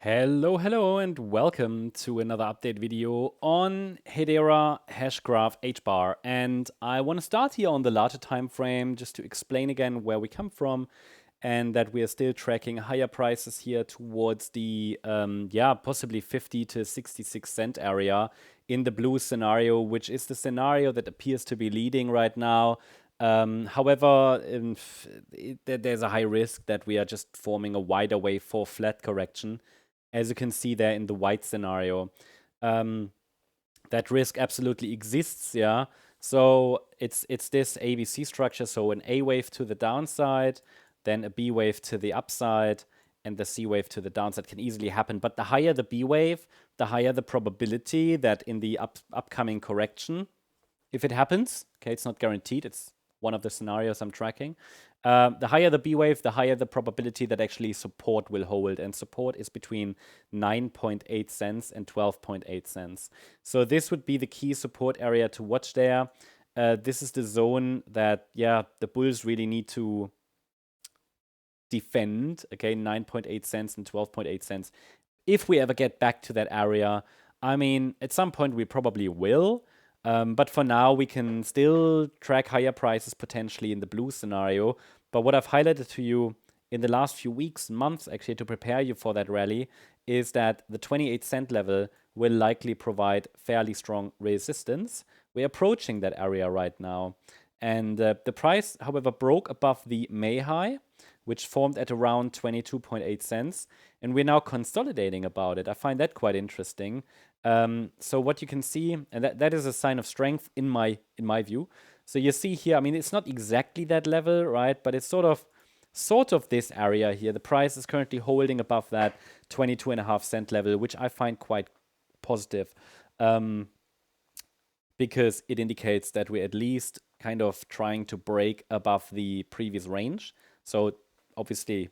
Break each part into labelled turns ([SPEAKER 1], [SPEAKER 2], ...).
[SPEAKER 1] Hello, and welcome to another update video on Hedera Hashgraph HBAR. And I want to start here on the larger time frame just to explain again where we come from and that we are still tracking higher prices here towards the possibly 50 to 66 cent area in the blue scenario, which is the scenario that appears to be leading right now. However, there's a high risk that we are just forming a wider wave for flat correction, as you can see there in the white scenario. That risk absolutely exists, yeah. So it's this ABC structure, so an A wave to the downside, then a B wave to the upside, and the C wave to the downside can easily happen. But the higher the B wave, the higher the probability that in the upcoming correction, if it happens, okay, it's not guaranteed, it's one of the scenarios I'm tracking. The higher the B wave, the higher the probability that actually support will hold. And support is between 9.8 cents and 12.8 cents. So this would be the key support area to watch there. This is the zone that, the bulls really need to defend, okay, 9.8 cents and 12.8 cents. If we ever get back to that area, I mean, at some point we probably will. But for now, we can still track higher prices potentially in the blue scenario. But what I've highlighted to you in the last few weeks, months actually, to prepare you for that rally, is that the 28 cent level will likely provide fairly strong resistance. We're approaching that area right now. And the price, however, broke above the May high, which formed at around 22.8 cents. And we're now consolidating about it. I find that quite interesting. So what you can see, and that is a sign of strength in my view. So you see here, I mean, it's not exactly that level, right? But it's sort of this area here. The price is currently holding above that 22.5 cent level, which I find quite positive, because it indicates that we're at least kind of trying to break above the previous range. So obviously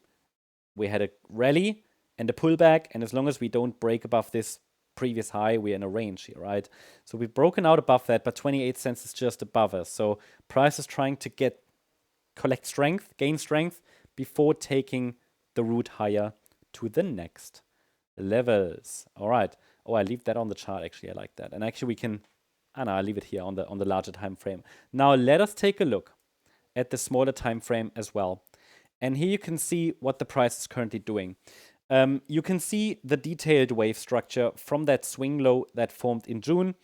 [SPEAKER 1] we had a rally and a pullback, and as long as we don't break above this previous high, we're in a range here, right? So we've broken out above that, but 28 cents is just above us. So price is trying to collect strength, gain strength before taking the route higher to the next levels. All right. Oh, I leave that on the chart. Actually, I like that. And actually we can, I leave it here on the larger time frame. Now let us take a look at the smaller time frame as well. And here you can see what the price is currently doing. You can see the detailed wave structure from that swing low that formed in June.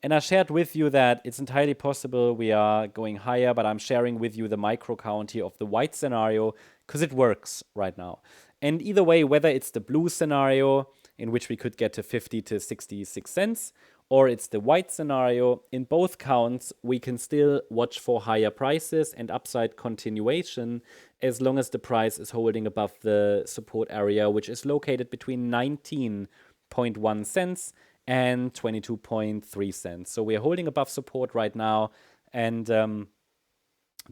[SPEAKER 1] And I shared with you that it's entirely possible we are going higher, but I'm sharing with you the micro count here of the white scenario because it works right now. And either way, whether it's the blue scenario in which we could get to 50 to 66 cents, or it's the white scenario, in both counts, we can still watch for higher prices and upside continuation as long as the price is holding above the support area, which is located between 19.1 cents and 22.3 cents. So we're holding above support right now, and the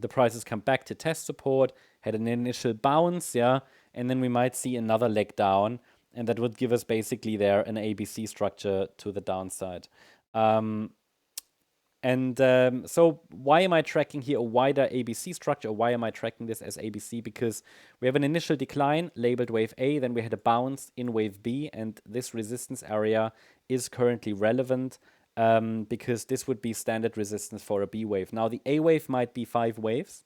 [SPEAKER 1] prices come back to test support, had an initial bounce, and then we might see another leg down. And that would give us basically there an ABC structure to the downside. So why am I tracking here a wider ABC structure? Why am I tracking this as ABC? Because we have an initial decline labeled wave A, then we had a bounce in wave B, and this resistance area is currently relevant because this would be standard resistance for a B wave. Now the A wave might be 5 waves.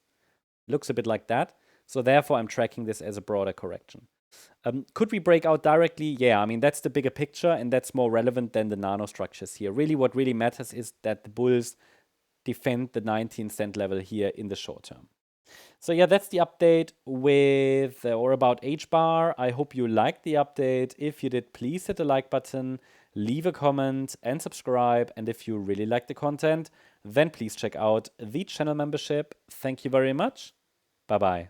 [SPEAKER 1] Looks a bit like that. So therefore I'm tracking this as a broader correction. Could we break out directly? Yeah, I mean, that's the bigger picture, and that's more relevant than the nanostructures here. Really, what really matters is that the bulls defend the 19 cent level here in the short term. So yeah, that's the update with or about HBAR. I hope you liked the update. If you did, please hit the like button, leave a comment, and subscribe. And if you really like the content, then please check out the channel membership. Thank you very much. Bye-bye.